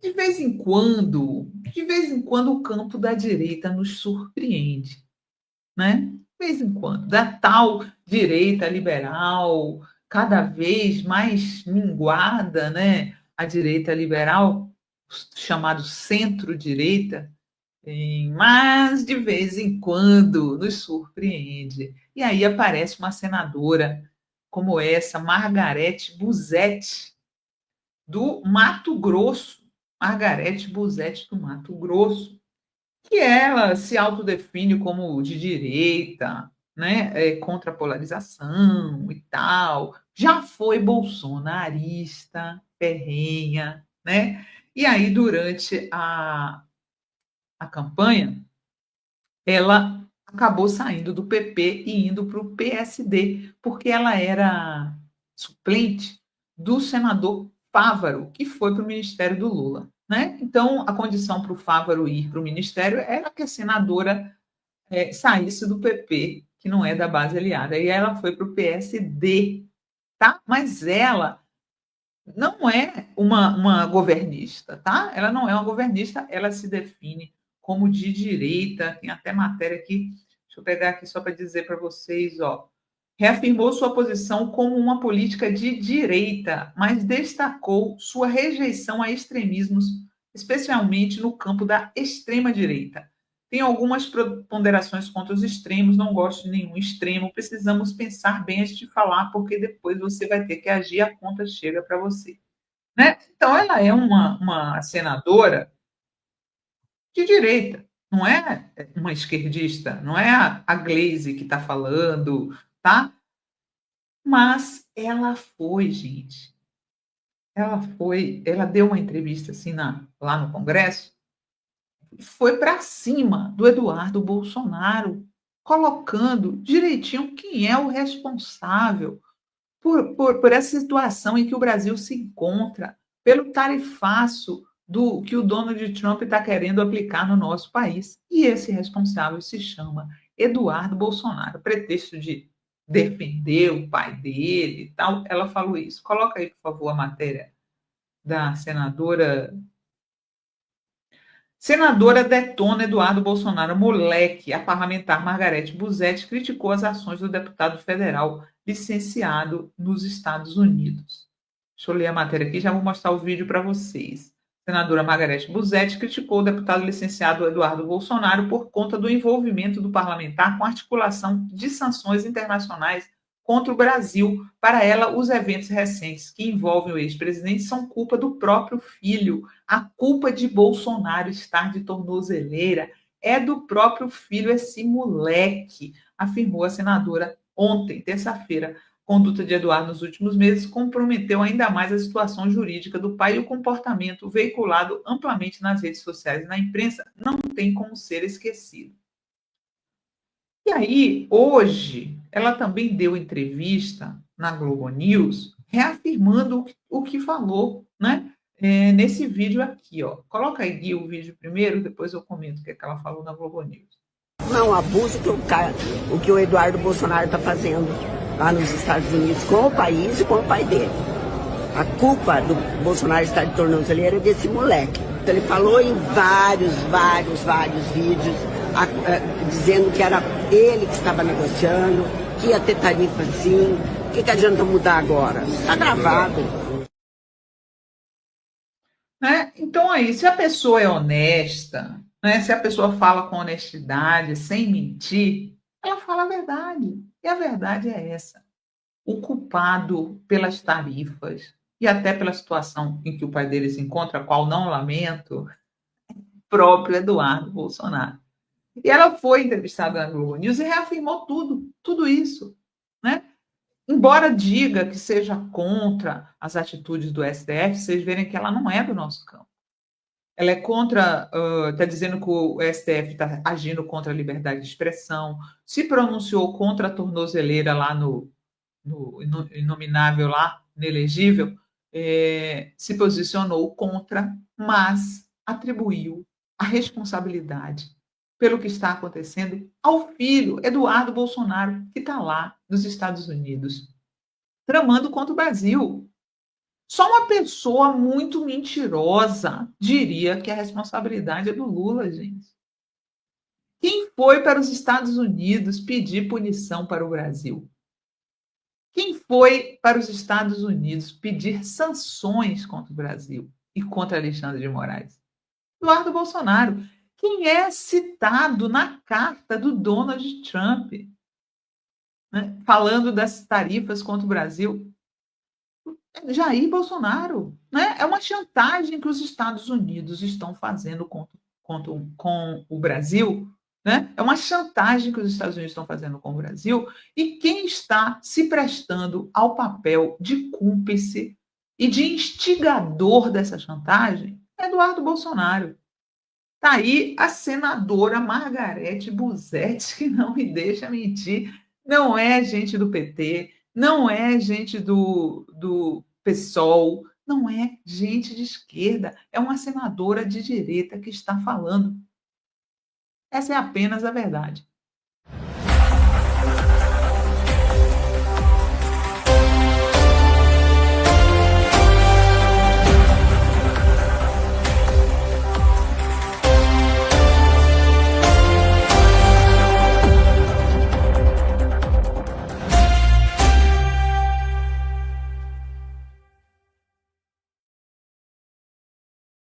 de vez em quando o campo da direita nos surpreende, né? De vez em quando, da tal direita liberal, cada vez mais minguada, né? A direita liberal, chamado centro-direita, mas de vez em quando nos surpreende. E aí aparece uma senadora como essa, Margarete Busetti, do Mato Grosso. Margarete Busetti do Mato Grosso, que ela se autodefine como de direita, né, contra a polarização e tal, já foi bolsonarista, ferrenha, né? E aí, durante a campanha, ela acabou saindo do PP e indo para o PSD, porque ela era suplente do senador Fávaro, que foi para o ministério do Lula. Né? Então, a condição para o Fávaro ir para o ministério era que a senadora saísse do PP, que não é da base aliada, e ela foi para o PSD. Tá? Mas ela não é uma governista, tá? Ela não é uma governista, ela se define como de direita. Tem até matéria aqui, deixa eu pegar aqui só para dizer para vocês, ó. Reafirmou sua posição como uma política de direita, mas destacou sua rejeição a extremismos, especialmente no campo da extrema-direita. Tem algumas ponderações contra os extremos, não gosto de nenhum extremo. Precisamos pensar bem antes de falar, porque depois você vai ter que agir, a conta chega para você. Né? Então, ela é uma senadora de direita, não é uma esquerdista, não é a Gleisi que está falando, tá? Mas ela foi, gente. Ela deu uma entrevista assim lá no Congresso, foi para cima do Eduardo Bolsonaro, colocando direitinho quem é o responsável por essa situação em que o Brasil se encontra, pelo tarifaço que o Donald Trump está querendo aplicar no nosso país. E esse responsável se chama Eduardo Bolsonaro, pretexto de defender o pai dele e tal. Ela falou isso. Coloca aí, por favor, a matéria da senadora. Senadora detona Eduardo Bolsonaro, moleque. A parlamentar Margarete Busetti criticou as ações do deputado federal licenciado nos Estados Unidos. Deixa eu ler a matéria aqui, já vou mostrar o vídeo para vocês. Senadora Margarete Busetti criticou o deputado licenciado Eduardo Bolsonaro por conta do envolvimento do parlamentar com articulação de sanções internacionais contra o Brasil. Para ela, os eventos recentes que envolvem o ex-presidente são culpa do próprio filho. A culpa de Bolsonaro estar de tornozeleira é do próprio filho, esse moleque, afirmou a senadora ontem, terça-feira. A conduta de Eduardo nos últimos meses comprometeu ainda mais a situação jurídica do pai, e o comportamento veiculado amplamente nas redes sociais e na imprensa não tem como ser esquecido. E aí, hoje, ela também deu entrevista na Globo News, reafirmando o que falou, né? Nesse vídeo aqui, ó. Coloca aí, Gui, o vídeo primeiro, depois eu comento o que ela falou na Globo News. Não, abuso o que o Eduardo Bolsonaro está fazendo lá nos Estados Unidos com o país e com o pai dele. A culpa do Bolsonaro estar de tornozeleira é desse moleque. Então, ele falou em vários vídeos, dizendo que era ele que estava negociando, que ia ter tarifa sim. O que adianta mudar agora? Está gravado. Né? Então, aí, se a pessoa é honesta, né? Se a pessoa fala com honestidade, sem mentir, ela fala a verdade. E a verdade é essa. O culpado pelas tarifas e até pela situação em que o pai dele se encontra, a qual não lamento, próprio Eduardo Bolsonaro. E ela foi entrevistada na Globo News e reafirmou tudo isso, né? Embora diga que seja contra as atitudes do STF, vocês verem que ela não é do nosso campo. Ela é contra, está dizendo que o STF está agindo contra a liberdade de expressão, se pronunciou contra a tornozeleira lá no inominável lá, inelegível, se posicionou contra, mas atribuiu a responsabilidade pelo que está acontecendo ao filho, Eduardo Bolsonaro, que está lá nos Estados Unidos, tramando contra o Brasil. Só uma pessoa muito mentirosa diria que a responsabilidade é do Lula, gente. Quem foi para os Estados Unidos pedir punição para o Brasil? Quem foi para os Estados Unidos pedir sanções contra o Brasil e contra Alexandre de Moraes? Eduardo Bolsonaro. Quem é citado na carta do Donald Trump, né, falando das tarifas contra o Brasil? Jair Bolsonaro, né? É uma chantagem que os Estados Unidos estão fazendo com o Brasil, né? É uma chantagem que os Estados Unidos estão fazendo com o Brasil, e quem está se prestando ao papel de cúmplice e de instigador dessa chantagem é Eduardo Bolsonaro. Está aí a senadora Margarete Busetti, que não me deixa mentir, não é gente do PT, não é gente do PSOL, não é gente de esquerda, é uma senadora de direita que está falando. Essa é apenas a verdade.